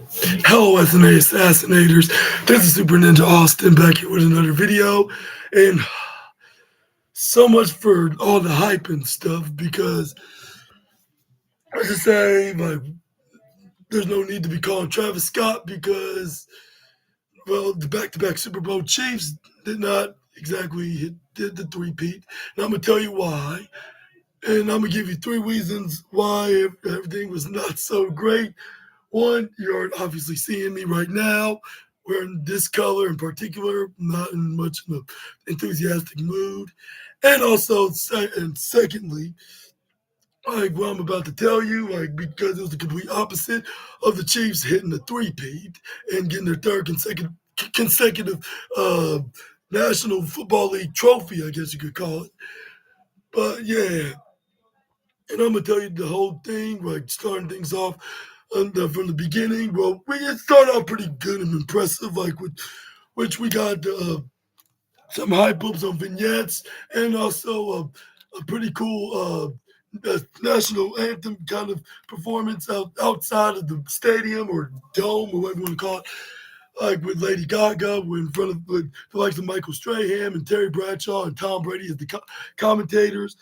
Hello, SNA assassinators. This is Super Ninja Austin back here with another video. And so much for all the hype and stuff because I just say, like, there's no need to be calling Travis Scott because, well, the back to back Super Bowl Chiefs did not exactly did the three-peat. And I'm going to tell you why. And I'm going to give you three reasons why everything was not so great. One, you're obviously seeing me right now wearing this color in particular, not in much of an enthusiastic mood. And also, and secondly, like what I'm about to tell you, like because it was the complete opposite of the Chiefs hitting the three-peat and getting their third consecutive uh, National Football League trophy, I guess you could call it. But yeah, and I'm gonna tell you the whole thing, like starting things off from the beginning. Well, we it started out pretty good and impressive, like with which we got some hype ups on vignettes and also a pretty cool national anthem kind of performance outside of the stadium or dome or whatever you want to call it. Like with Lady Gaga, we're in front of with the likes of Michael Strahan and Terry Bradshaw and Tom Brady as the commentators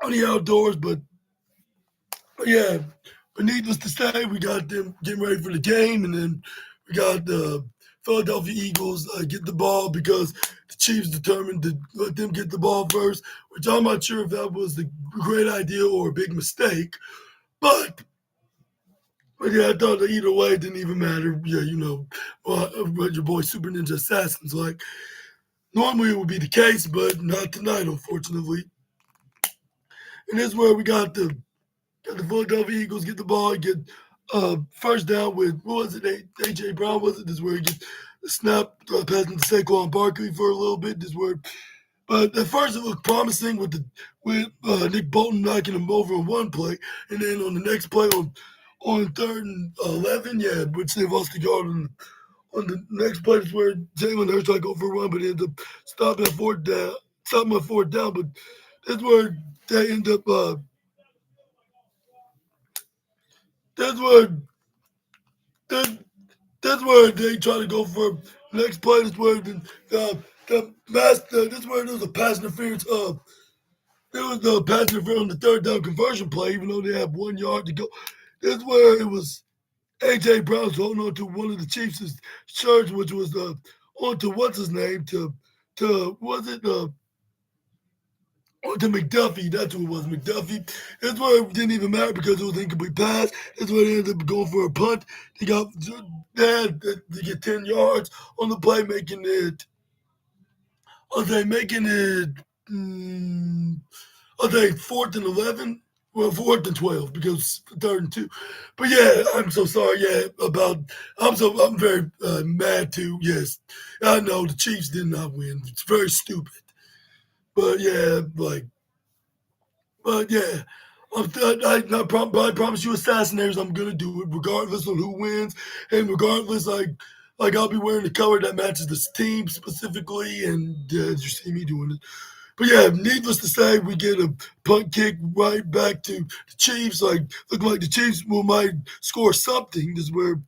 on the outdoors. But yeah, but needless to say, we got them getting ready for the game, and then we got the Philadelphia Eagles get the ball because the Chiefs determined to let them get the ball first, which I'm not sure if that was a great idea or a big mistake. But, but yeah, I thought that either way it didn't even matter. Yeah, what your boy Super Ninja Assassin's like. Normally it would be the case, but not tonight, unfortunately. And that's where we got the Philadelphia Eagles get the ball, get first down with what was it? AJ Brown was it? This is where he gets the snap, passing to Saquon Barkley for a little bit. This is where, but at first it looked promising with Nick Bolton knocking him over on one play, and then on the next play on third and 11, yeah, which they lost the yard on the next play is where Jalen Hurts tried to go for a run, but ended up stopping at fourth down. But that's where they end up. That's where that, that's where they try to go for next play. That's where That's where there was a pass interference. There was the pass interference on the third down conversion play, even though they have 1 yard to go. That's where it was AJ Brown's holding on to one of the Chiefs' shirts, which was onto what's his name to was it to McDuffie. That's who it was, McDuffie. That's why it didn't even matter because it was an incomplete pass. That's why they ended up going for a punt. They had to get 10 yards on the play, making it. Are they making it? Are they 4th and 11? Well, 4th and 12 because third and two. But yeah, I'm so sorry. Yeah, I'm very mad too. Yes, I know the Chiefs did not win. It's very stupid. But yeah, but yeah, I promise you, assassinators, I'm gonna do it regardless of who wins, and regardless, like I'll be wearing the color that matches this team specifically, and you see me doing it. But yeah, needless to say, we get a punt kick right back to the Chiefs. Like looking like the Chiefs might score something. That's where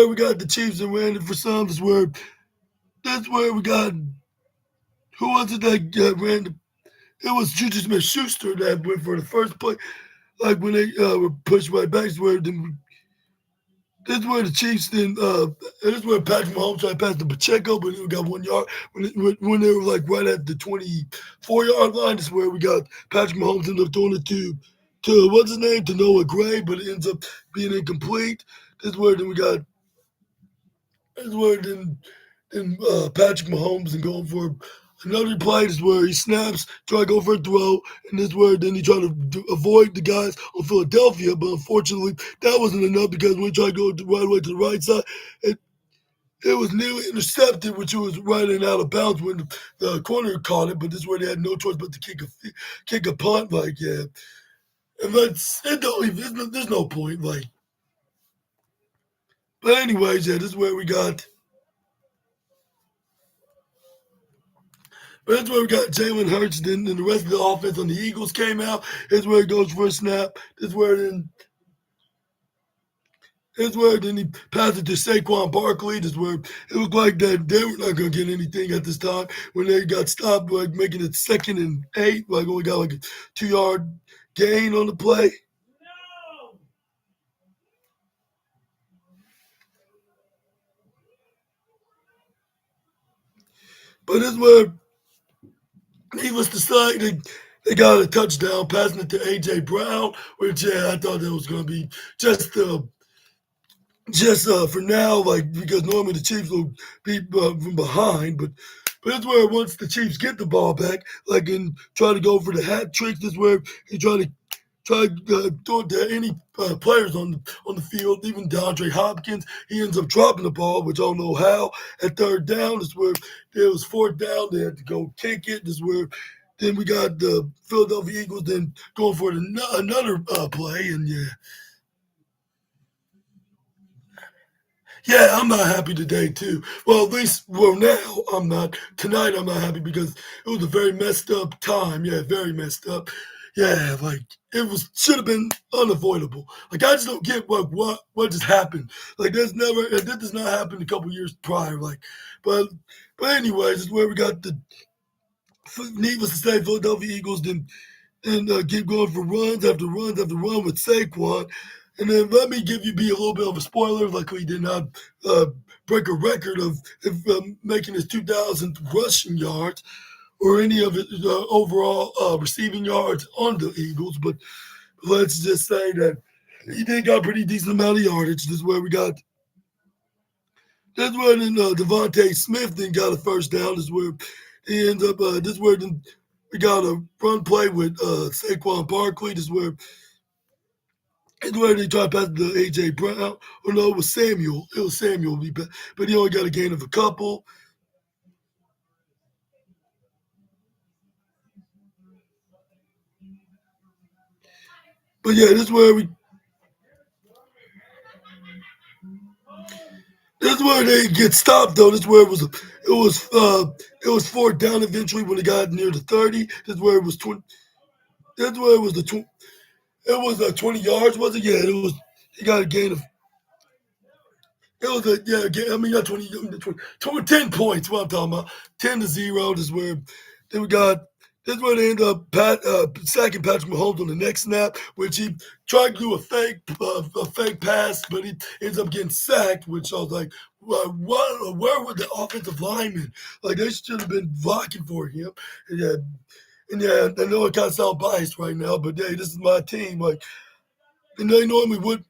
we got the Chiefs and ran it for some. That's where we got who was it that ran the it was Juju Smith Schuster that went for the first play. Like when they were pushed right back, this is where the Chiefs this is where Patrick Mahomes tried to pass to Pacheco, but he got 1 yard. When they were like right at the 24-yard line, this is where we got Patrick Mahomes ended up throwing it to what's his name, to Noah Gray, but it ends up being incomplete. This is where then we got this is where then Patrick Mahomes and going for another play is where he snaps, try to go for a throw, and this is where then he tried to avoid the guys on Philadelphia, but unfortunately that wasn't enough because when he tried to go right away to the right side, it it was nearly intercepted, which was right and out of bounds when the corner caught it. But this is where they had no choice but to kick a punt. Like yeah, and it don't even, there's no point. Like, but anyways, yeah, this is where we got. But that's where we got Jalen Hurts. Then the rest of the offense on the Eagles came out. This is where it goes for a snap. This is where then That's where then he passed it to Saquon Barkley. That's where it looked like that they were not going to get anything at this time when they got stopped, like making it 2nd and 8, like only got like a 2-yard gain on the play. But that's where, needless to say, they got a touchdown passing it to A.J. Brown, which, yeah, I thought that was going to be just for now, like because normally the Chiefs will be from behind, but that's where once the Chiefs get the ball back, like and try to go for the hat tricks, that's where he try to throw it to any players on the field, even DeAndre Hopkins. He ends up dropping the ball, which I don't know how. At third down, is where it was fourth down. They had to go kick it. This is where then we got the Philadelphia Eagles then going for another play, and yeah. Yeah, I'm not happy today too. Well, at least now I'm not. Tonight I'm not happy because it was a very messed up time. Yeah, very messed up. Yeah, like it was should have been unavoidable. Like I just don't get what just happened. Like that does not happen a couple years prior. Like, but anyways, it's where we got the needless to say Philadelphia Eagles then and keep going for runs after runs after run with Saquon. And then let me be a little bit of a spoiler, like he did not uh, break a record of making his 2,000th rushing yards or any of his overall receiving yards on the Eagles. But let's just say that he did got a pretty decent amount of yardage. This is where we got. That's where then Devontae Smith then got a first down. This is where he ends up. This is where then we got a run play with Saquon Barkley. This is where they tried to pass it to A.J. Brown. Or no, it was Samuel. It was Samuel, but he only got a gain of a couple. But yeah, this is where they get stopped though. This is where it was fourth down eventually when it got near the 30. This is where it was 20. That's where it was it was 20 yards, was it? Yeah, it was. He got a gain of. It was a yeah. I mean, got 10 points. What I'm talking about, 10-0. This is where then we got. This is where they end up sacking Patrick Mahomes on the next snap, which he tried to do a fake pass, but he ends up getting sacked. Which I was like, what? Where were the offensive linemen? Like they should have been blocking for him. And yeah, I know it kind of sound biased right now, but hey, this is my team. Like, and they normally would.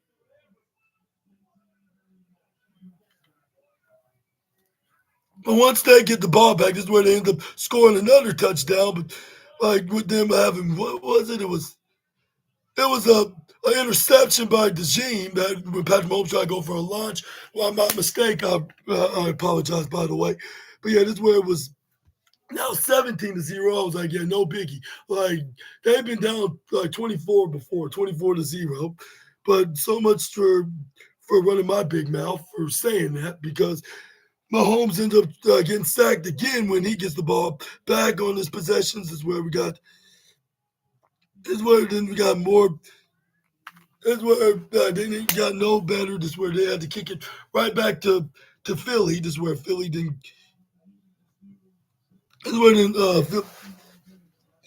But once they get the ball back, this is where they end up scoring another touchdown. But like with them having what was it? It was an interception by DeJean that when Patrick Mahomes tried to go for a launch. Well, I'm not mistaken. I apologize by the way. But yeah, this is where it was now 17-0. I was like, yeah, no biggie. Like they've been down like 24 before, 24-0. But so much for running my big mouth for saying that because Mahomes ends up getting sacked again when he gets the ball back on his possessions. Is where we got. Is where then we got more. Is where they got no better. This is where they had to kick it right back to Philly. This is where Philly didn't. This is where then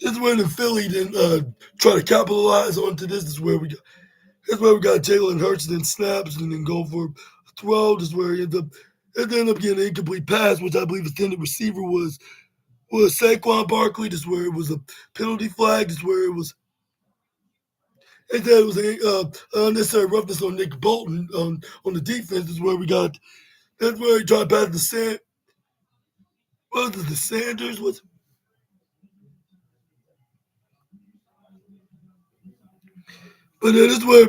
this is where then Philly didn't try to capitalize onto this. This is where we got. This is where we got Jalen Hurts then snaps and then go for a throw. This is where he ends up. It ended up getting an incomplete pass, which I believe the intended receiver was Saquon Barkley. This is where it was a penalty flag. This is where it was. And then it was unnecessary roughness on Nick Bolton on the defense. This is where we got. That's where he tried to pass the Sand. What was it? The Sanders was. But then this is where.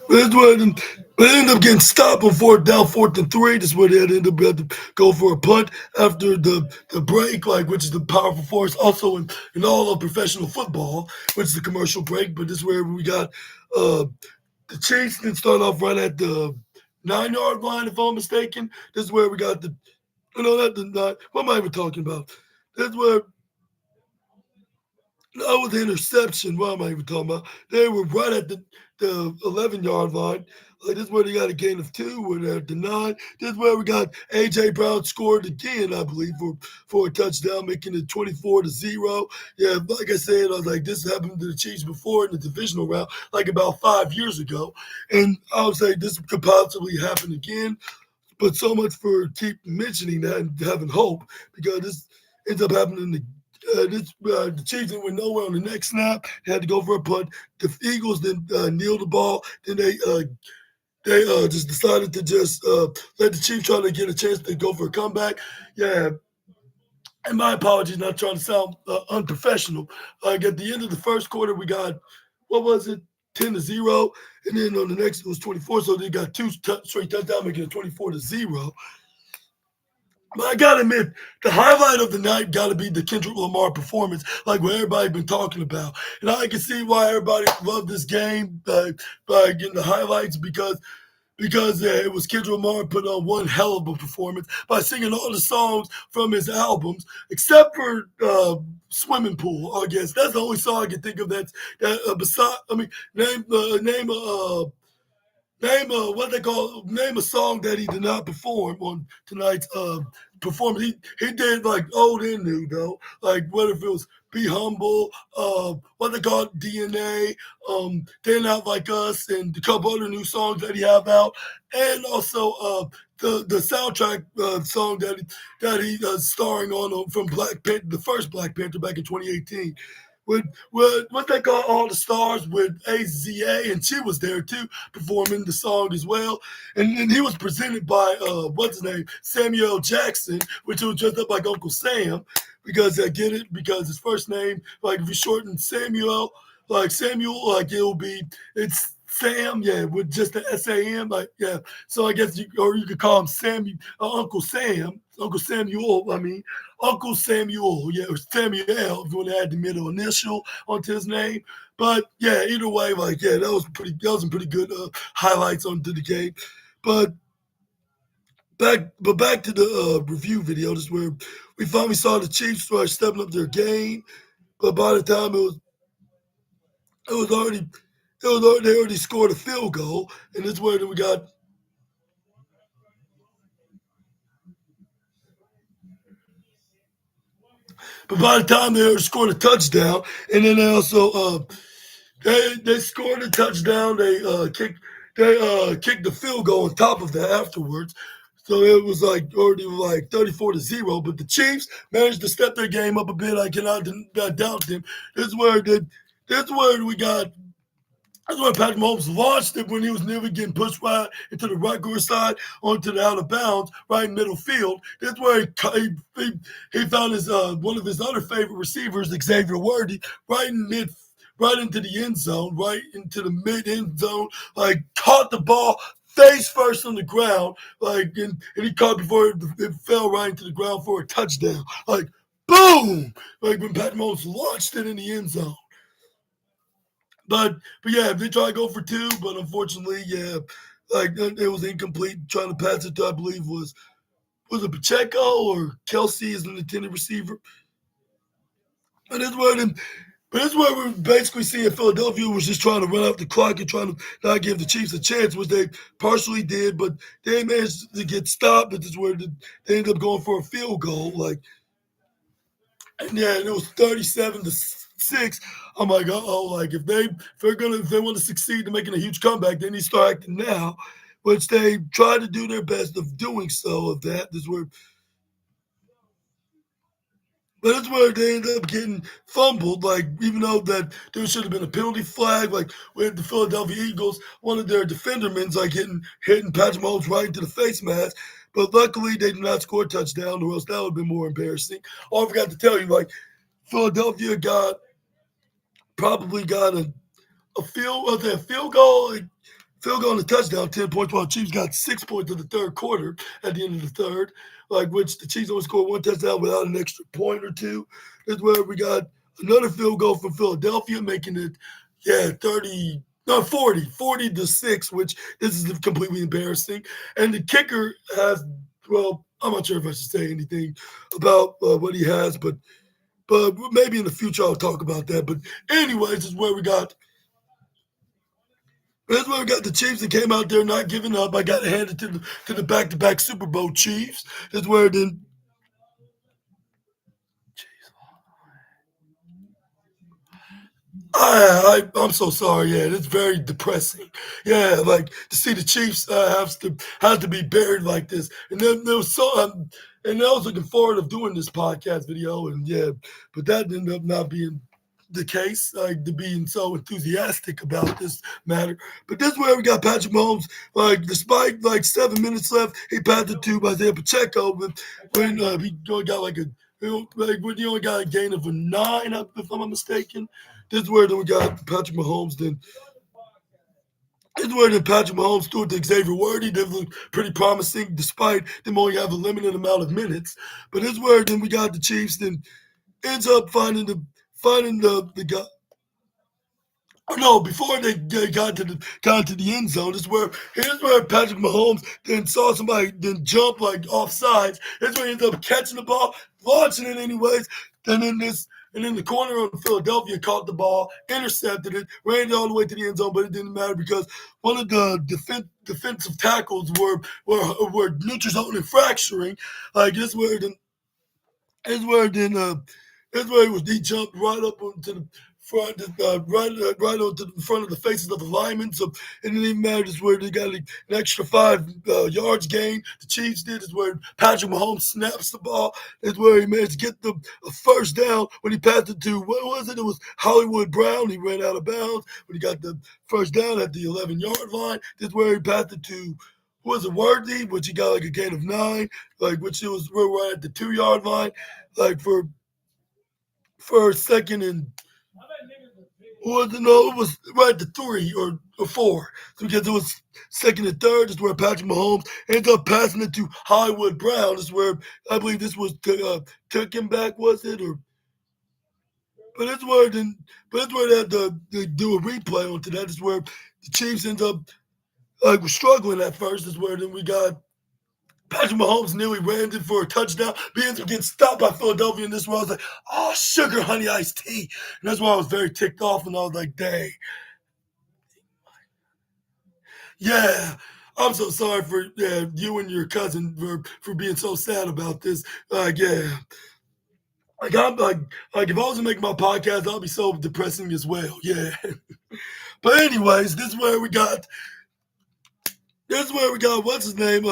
This is where they ended up getting stopped on fourth down, 4th and 3. This is where they ended up having to go for a punt after the break, like which is the powerful force also in all of professional football, which is the commercial break. But this is where we got uh, the Chiefs can start off right at the 9-yard line, if I'm mistaken. This is where we got the, not the nine. What am I even talking about? That's where, No, with the interception. What am I even talking about? They were right at the 11-yard line. Like this is where they got a gain of two. We're there at the 9. This is where we got AJ Brown scored again, I believe, for a touchdown, making it 24-0. Yeah, like I said, I was like, this happened to the Chiefs before in the divisional round, like about 5 years ago. And I was like, this could possibly happen again. But so much for keep mentioning that and having hope because this ends up happening in the Chiefs went nowhere on the next snap. They had to go for a punt. The Eagles then kneeled the ball. Then they just decided to just let the Chiefs try to get a chance to go for a comeback. Yeah, and my apologies, not trying to sound unprofessional. Like at the end of the first quarter, we got what was it, 10-0, and then on the next it was 24. So they got two straight touchdowns, making it 24-0. But I gotta admit, the highlight of the night gotta be the Kendrick Lamar performance, like what everybody been talking about. And I can see why everybody loved this game by getting the highlights because it was Kendrick Lamar put on one hell of a performance by singing all the songs from his albums, except for "Swimming Pool." I guess that's the only song I can think of that beside. I mean, name what they call name a song that he did not perform on tonight's performance. He did like old and new though. Like what if it was Be Humble, what they call it, DNA, They're Not Like Us, and a couple other new songs that he have out, and also the soundtrack song that he starring on from Black Panther, the first Black Panther back in 2018 with what they call All the Stars with AZA, and she was there too, performing the song as well. And then he was presented by what's his name, Samuel Jackson, which was dressed up like Uncle Sam, because I get it, because his first name, like if you shorten Samuel, like it'll be it's Sam, yeah, with just the SAM, like yeah. So I guess you could call him Samuel, Uncle Sam, Uncle Samuel. I mean, Uncle Samuel, yeah, or Samuel, if you want to add the middle initial onto his name. But yeah, either way, like yeah, that was some pretty good highlights onto the game. But back to the review video. This is where we finally saw the Chiefs start stepping up their game. But by the time it was already they already scored a field goal, and this is where we got. But by the time they already scored a touchdown, and then they also they scored a touchdown. They kicked the field goal on top of that afterwards. So it was like already like 34-0. But the Chiefs managed to step their game up a bit. I cannot doubt them. This is where we got. That's why Patrick Mahomes launched it when he was nearly getting pushed right into the right guard side onto the out of bounds, right in middle field. That's where he found his one of his other favorite receivers, Xavier Worthy, right into the end zone, right into the mid end zone, like caught the ball face first on the ground, like and he caught before it fell right into the ground for a touchdown. Like boom! Like when Patrick Mahomes launched it in the end zone. But yeah, they tried to go for two, but unfortunately, yeah, like it was incomplete. Trying to pass it to I believe was it Pacheco or Kelsey as an intended receiver. And that's where them but that's where we're basically seeing Philadelphia was just trying to run out the clock and trying to not give the Chiefs a chance, which they partially did, but they managed to get stopped. But this is where they ended up going for a field goal. Like and yeah, and it was 37-6. I'm like, oh, like if they want to succeed in making a huge comeback, they need to start acting now, which they tried to do their best of doing so. Of that, this is where, but that's where they ended up getting fumbled. Like even though that there should have been a penalty flag, like with the Philadelphia Eagles, one of their defendermen's like hitting Patrick Mahomes right into the face mask. But luckily, they did not score a touchdown, or else that would have been more embarrassing. Oh, I forgot to tell you, like Philadelphia probably got a field goal and a touchdown, 10 points, while the Chiefs got 6 points in the third quarter at the end of the third, like which the Chiefs only scored one touchdown without an extra point or two. That's where we got another field goal from Philadelphia, making it, yeah, 30, no, 40-6, which this is completely embarrassing. And the kicker has, well, I'm not sure if I should say anything about what he has, but but maybe in the future I'll talk about that. But anyways, this is where we got. That's where we got the Chiefs that came out there not giving up. I got handed to the back-to-back Super Bowl Chiefs. That's where then. I'm so sorry. Yeah, it's very depressing. Yeah, like to see the Chiefs have to be buried like this, and then there was and I was looking forward of doing this podcast video, and yeah, but that ended up not being the case. Like to being so enthusiastic about this matter, but this is where we got Patrick Mahomes. Like despite like 7 minutes left, he passed it to Isaiah Pacheco, but when he only got like when he only got a gain of a 9, if I'm not mistaken. This is where then we got Patrick Mahomes. This is where then Patrick Mahomes threw it to Xavier Worthy. They looked pretty promising, despite them only have a limited amount of minutes. But this is where then we got the Chiefs. Then ends up finding the guy. Oh, no, before they got to the end zone, here's where Patrick Mahomes then saw somebody then jump like offsides. That's where he ended up catching the ball, launching it anyways. Then in the corner of Philadelphia caught the ball, intercepted it, ran it all the way to the end zone, but it didn't matter because one of the defensive tackles were neutral zone and fracturing. Like this where then is where then that's where he jumped right up onto the front, right onto the front of the faces of the linemen. So it didn't even matter. Is where they got an extra 5 yards gain. The Chiefs did is where Patrick Mahomes snaps the ball. Is where he managed to get the a first down when he passed it to what was it? It was Hollywood Brown. He ran out of bounds when he got the first down at the 11-yard line. This is where he passed it to. Was it Worthy, which he got like a gain of 9, like which it was right at the 2-yard line, like for a second and was it no, it was right at the 3 or 4. So because it was second and third, is where Patrick Mahomes ends up passing it to Hollywood Brown. Is where I believe this was took him back, was it? Or but it's where then but it's where they do a replay onto that. Is where the Chiefs end up like was struggling at first. Is where then we got Patrick Mahomes nearly ran in for a touchdown. Beans getting stopped by Philadelphia in this one. I was like, oh, sugar, honey, iced tea. And that's why I was very ticked off. And I was like, dang. Yeah. I'm so sorry for you and your cousin for being so sad about this. Yeah. Like I'm like if I was to make my podcast, I'll be so depressing as well. Yeah. But anyways, this is where we got what's his name?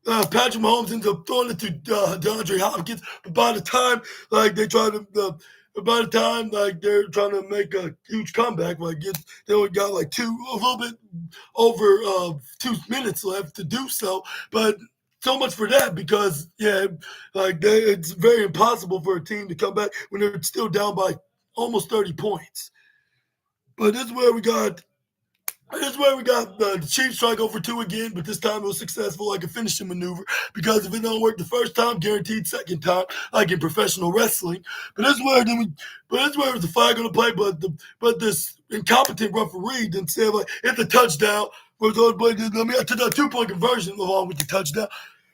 Patrick Mahomes ends up throwing it to DeAndre Hopkins, but by the time like they're trying to make a huge comeback, they only got like a little bit over 2 minutes left to do so. But so much for that because it's very impossible for a team to come back when they're still down by almost 30 points. But this is where we got the Chiefs try to go for 2 again, but this time it was successful, like a finishing maneuver. Because if it don't work the first time, guaranteed second time, like in professional wrestling. But that's where the flag on the play. But this incompetent referee then said like it's a touchdown. Let me to the 2-point conversion along with the touchdown.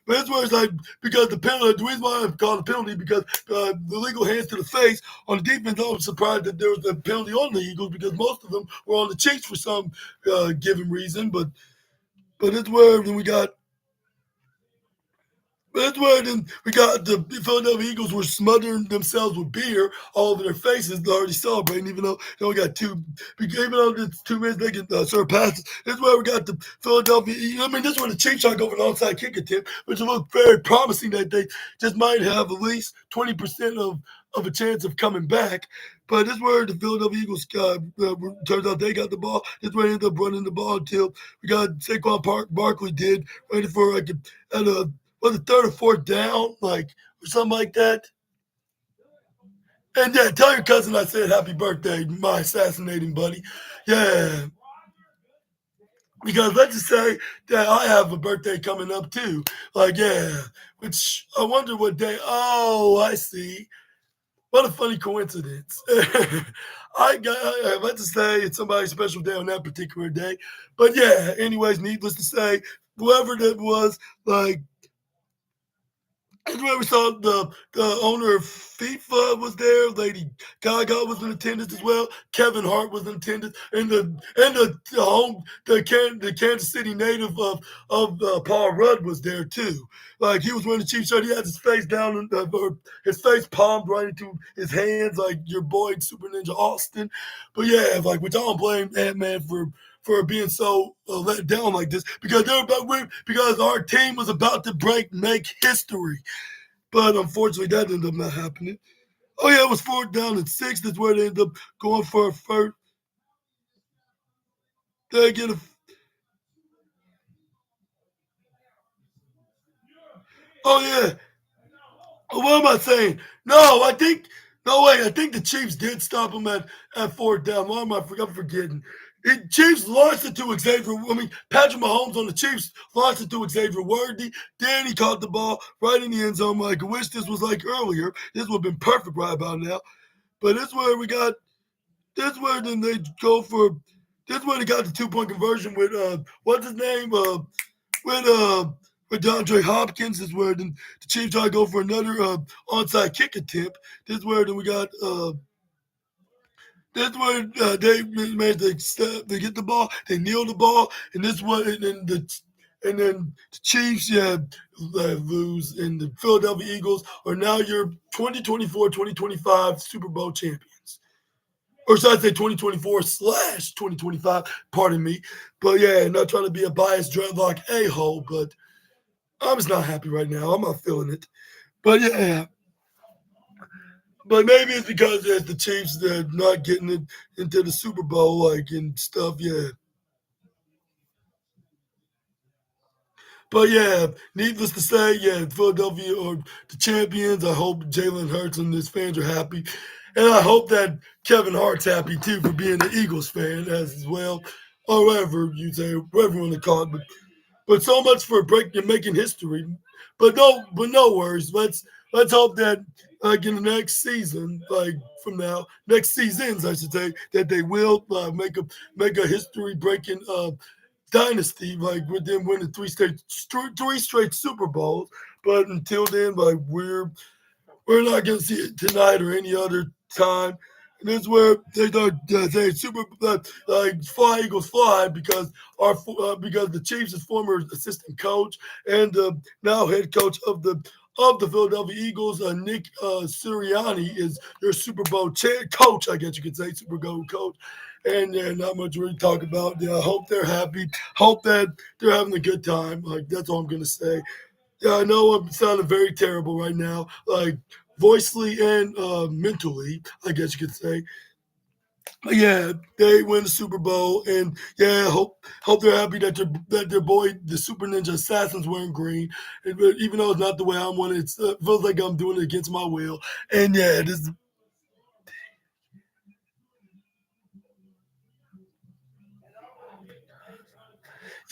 But that's where it's like because the reason why I called a penalty because the illegal hands to the face on the defense. I was surprised that there was a penalty on the Eagles because most of them were on the Chiefs for some given reason. But that's where then we got that's why then we got the Philadelphia Eagles were smothering themselves with beer all over their faces, already celebrating, even though they only got even though it's 2 minutes, they can surpass it. This is why we got the Philadelphia. I mean, this is where the Chiefs try to go for an onside kick attempt, which looked very promising that they just might have at least 20% of a chance of coming back. But this is where the Philadelphia Eagles turns out they got the ball. This is where they ended up running the ball until we got Barkley did ready for like at a was it 3rd or 4th down, like or something like that. And yeah, tell your cousin I said happy birthday, my assassinating buddy. Yeah, because let's just say that I have a birthday coming up too. Like yeah, which I wonder what day. Oh, I see. What a funny coincidence. I meant to say it's somebody's special day on that particular day. But yeah, anyways, needless to say, whoever that was, like That's where we saw the owner of FIFA was there. Lady Gaga was in attendance as well. Kevin Hart was in attendance, and the Kansas City native of Paul Rudd was there too. Like he was wearing the Chiefs shirt. He had his face down, or his face palmed right into his hands, like your boy Super Ninja Austin. But yeah, like which I don't blame Ant Man for being so let down like this because because our team was about to make history. But unfortunately, that ended up not happening. Oh yeah, it was 4th down and 6. That's where they ended up going for a first. They get a. Oh yeah. What am I saying? No, I think. No way. I think the Chiefs did stop him at 4th down. Why am I? I'm forgetting. Chiefs launched it to Xavier. I mean, Patrick Mahomes on the Chiefs launched it to Xavier Worthy. Then he caught the ball right in the end zone. Like, I wish this was like earlier. This would have been perfect right about now. But this is where we got. This is where then they go for. This is where they got the 2-point conversion with what's his name with uh with DeAndre Hopkins. This is where then the Chiefs try to go for another onside kick attempt. This is where then we got that's where they managed to get the ball. They kneel the ball, and this one, and then the Chiefs, yeah, lose, and the Philadelphia Eagles are now your 2024-2025 Super Bowl champions. Or should I say 2024/2025? Pardon me, but yeah, not trying to be a biased dreadlock a hole, but I'm just not happy right now. I'm not feeling it. But yeah, but maybe it's because there's the Chiefs that are not getting it into the Super Bowl, like and stuff. Yeah, but yeah. Needless to say, yeah, Philadelphia are the champions. I hope Jalen Hurts and his fans are happy, and I hope that Kevin Hart's happy too for being an Eagles fan as well, or whatever you say, whatever you want to call it. But so much for breaking and making history. But no worries. Let's hope that like in the next season, like from now, next seasons I should say, that they will make a history breaking dynasty, like with them winning three straight Super Bowls. But until then, like we're not going to see it tonight or any other time. And that's where they start saying super like fly Eagles fly because because the Chiefs' former assistant coach and now head coach of the Philadelphia Eagles, Nick Sirianni, is their Super Bowl coach, I guess you could say, Super Bowl coach. And yeah, not much really talk about. Yeah, I hope they're happy. Hope that they're having a good time. Like that's all I'm gonna say. Yeah, I know I'm sounding very terrible right now, like voicely and mentally, I guess you could say. But yeah, they win the Super Bowl, and yeah, hope they're happy that their boy, the Super Ninja Assassin's wearing green. But even though it's not the way I want it, it feels like I'm doing it against my will. And yeah, this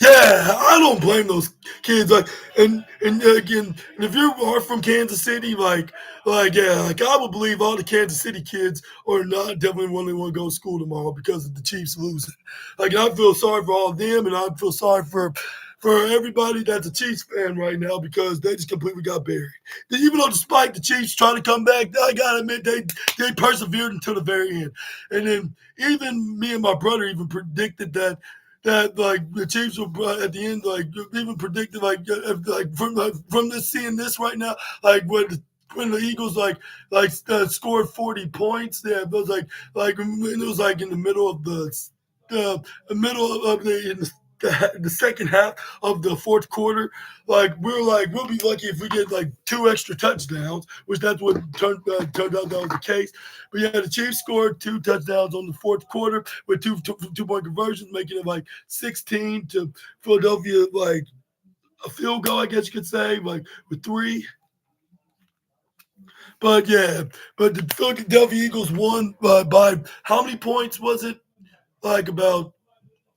Yeah, I don't blame those kids. Like, and again, and if you are from Kansas City, like yeah, like I would believe all the Kansas City kids are not definitely want to go to school tomorrow because of the Chiefs losing. Like, I feel sorry for all of them, and I feel sorry for everybody that's a Chiefs fan right now because they just completely got buried. Even though, despite the Chiefs trying to come back, I gotta admit they persevered until the very end. And then even me and my brother even predicted that like the Chiefs were at the end, like even predicted, like from this seeing this right now, like when the Eagles scored 40 points, yeah, it was like it was like in the middle of the middle of the second half of the fourth quarter. Like we'll be lucky if we get like 2 extra touchdowns, which that's what turned out that was the case. But yeah, the Chiefs scored 2 touchdowns on the fourth quarter with two-point conversions, making it like 16 to Philadelphia, like a field goal, I guess you could say, like with three. But yeah, but the Philadelphia Eagles won by how many points was it? Like about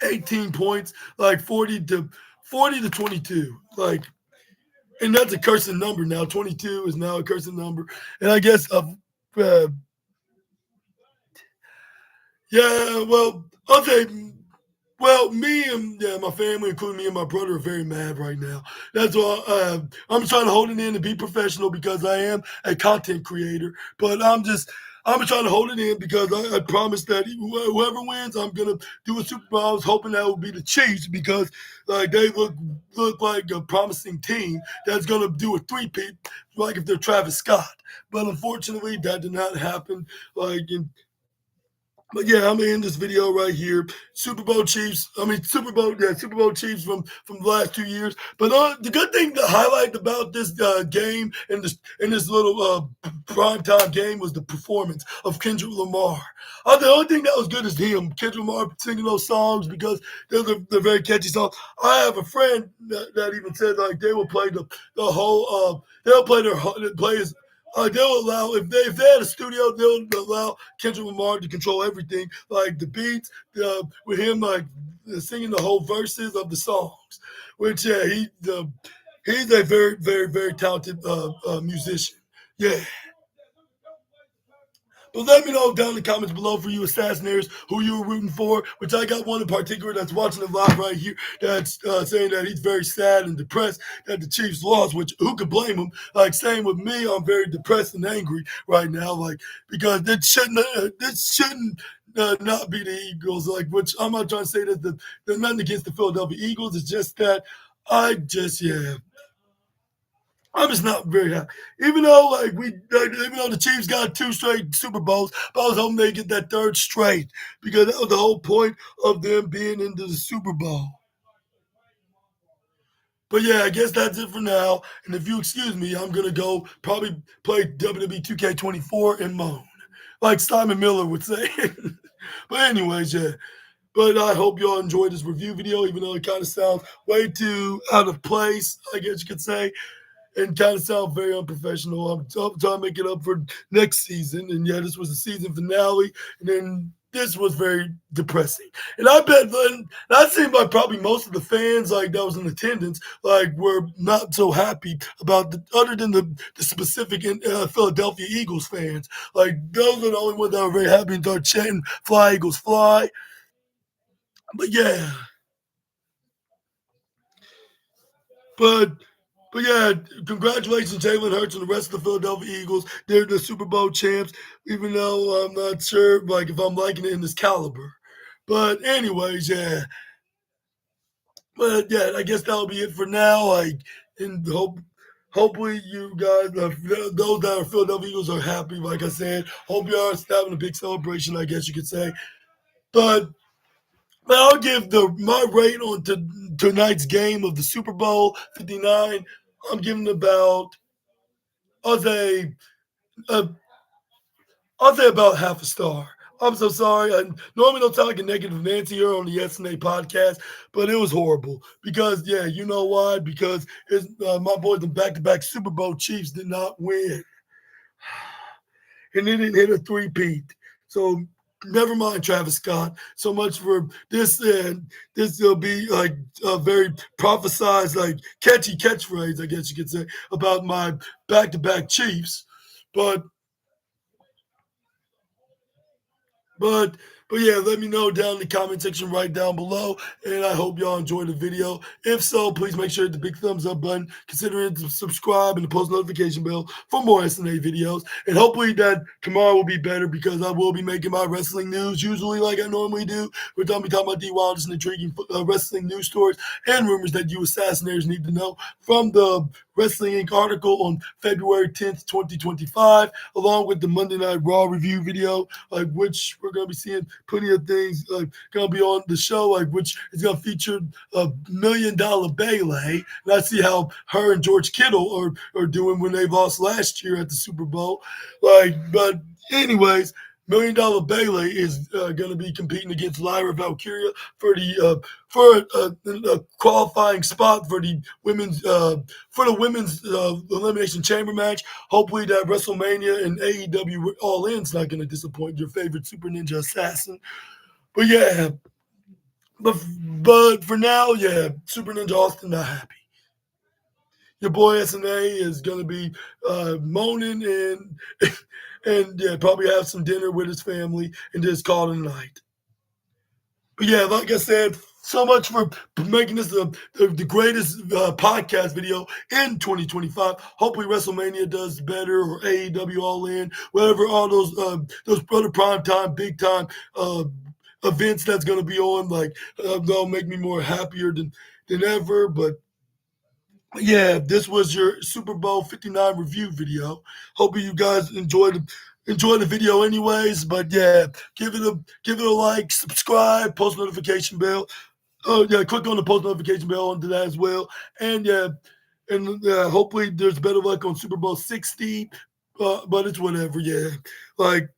18 points, like 40 to 22. Like, and that's a cursing number now. 22 is now a cursing number. And I guess yeah, well, I'll say Well, me and yeah, my family, including me and my brother, are very mad right now. That's why I'm trying to hold it in and be professional because I am a content creator. But I'm trying to hold it in because I promised that whoever wins, I'm gonna do a Super Bowl. I was hoping that would be the Chiefs because like they look like a promising team that's gonna do a three-peat, like if they're Travis Scott. But unfortunately, that did not happen. Like in but yeah, I'm gonna end this video right here. Super Bowl Chiefs. I mean Super Bowl Chiefs from the last 2 years. But the good thing to highlight about this game and this little primetime game was the performance of Kendrick Lamar. The only thing that was good is him, Kendrick Lamar singing those songs because they're very catchy songs. I have a friend that even said like they will play the whole they'll play their plays they'll allow if they had a studio, they'll allow Kendrick Lamar to control everything, like the beats, with him like singing the whole verses of the songs. Which yeah, he's a very talented musician. Yeah, but let me know down in the comments below for you assassinators who you were rooting for, which I got one in particular that's watching it live right here that's saying that he's very sad and depressed that the Chiefs lost, which who could blame him? Like, same with me, I'm very depressed and angry right now, like, because this shouldn't not be the Eagles, like, which I'm not trying to say that there's nothing against the Philadelphia Eagles, it's just that yeah, I'm just not very happy. Even though even though the Chiefs got two straight Super Bowls, but I was hoping they get that third straight because that was the whole point of them being into the Super Bowl. But yeah, I guess that's it for now. And if you excuse me, I'm gonna go probably play WWE 2K24 and moan, like Simon Miller would say. But anyways, yeah. But I hope y'all enjoyed this review video, even though it kind of sounds way too out of place, I guess you could say, and kind of sound very unprofessional. I'm trying to make it up for next season. And yeah, this was the season finale. And then this was very depressing. And I bet that seemed like probably most of the fans like that was in attendance like were not so happy about other than the specific Philadelphia Eagles fans. Like those are the only ones that were very happy and started chanting "Fly Eagles Fly." But yeah, but But yeah, congratulations, Jalen Hurts and the rest of the Philadelphia Eagles. They're the Super Bowl champs, even though I'm not sure like if I'm liking it in this caliber. But anyways, yeah. But yeah, I guess that'll be it for now. Like, and hopefully you guys, those that are Philadelphia Eagles, are happy. Like I said, hope you are having a big celebration. I guess you could say. But I'll give my rate on tonight's game of the Super Bowl 59. I'm giving about I'll say uh, I'll say about half a star. I'm so sorry. I normally don't sound like a negative Nancy here on the SNA podcast, but it was horrible because, yeah, you know why? Because my boys, the back-to-back Super Bowl Chiefs, did not win, and they didn't hit a three-peat. So never mind, Travis Scott. So much for this, and this will be like a very prophesized, like catchy catchphrase, I guess you could say, about my back-to-back Chiefs. But But but yeah, let me know down in the comment section right down below. And I hope y'all enjoyed the video. If so, please make sure to hit the big thumbs up button. Consider it to subscribe and the post notification bell for more SNA videos. And hopefully that tomorrow will be better because I will be making my wrestling news usually like I normally do. We're talking about the wildest and intriguing wrestling news stories and rumors that you assassinators need to know from the Wrestling Inc. article on February 10th, 2025, along with the Monday Night Raw review video, like which we're going to be seeing plenty of things like going to be on the show, like which is going to feature $1 million Bayley. And I see how her and George Kittle are doing when they lost last year at the Super Bowl. Like, but anyways, $1 million Bayley is going to be competing against Lyra Valkyria for a qualifying spot for the women's elimination chamber match. Hopefully that WrestleMania and AEW All In's not going to disappoint your favorite Super Ninja Assassin. But yeah, but for now, yeah, Super Ninja Austin not happy. Your boy SNA is going to be moaning and and yeah, probably have some dinner with his family and just call it a night. But yeah, like I said, so much for making this the greatest podcast video in 2025. Hopefully, WrestleMania does better, or AEW All In, whatever, all those other prime time, big time uh, events that's going to be on. Like they'll make me more happier than ever. But yeah, this was your Super Bowl 59 review video. Hope you guys enjoyed the video anyways. But yeah, give it a like, subscribe, post notification bell. Oh yeah, click on the post notification bell onto that as well. And yeah, and hopefully there's better luck on Super Bowl 60. But it's whatever. Yeah, like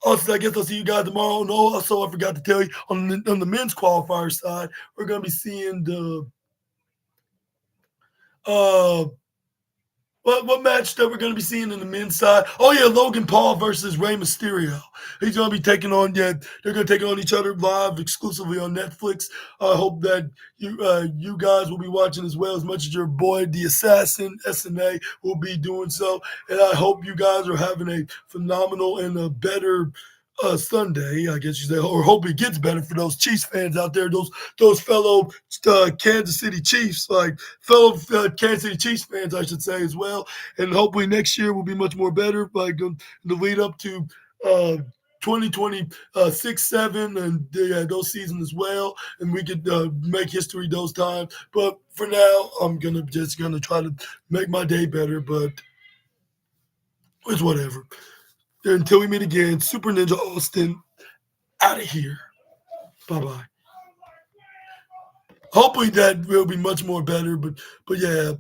also I guess I'll see you guys tomorrow. And also I forgot to tell you on the men's qualifier side, we're gonna be seeing the uh what match that we're going to be seeing in the men's side? Oh yeah, Logan Paul versus Rey Mysterio. He's going to be taking on. Yeah, they're going to take on each other live exclusively on Netflix. I hope that you guys will be watching as well, as much as your boy the Assassin SNA will be doing so. And I hope you guys are having a phenomenal and a better Sunday, I guess you say, or hope it gets better for those Chiefs fans out there, those fellow Kansas City Chiefs, like fellow Kansas City Chiefs fans, I should say as well. And hopefully next year will be much more better, like in the lead up to 2026, 7, and those seasons as well. And we could make history those times. But for now, I'm just gonna try to make my day better. But it's whatever. Until we meet again, Super Ninja Austin out of here. Bye bye. Hopefully that will be much more better, but yeah.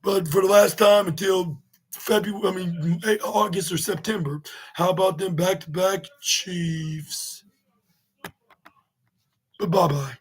But for the last time until February, I mean August or September, how about them back to back Chiefs? Bye bye.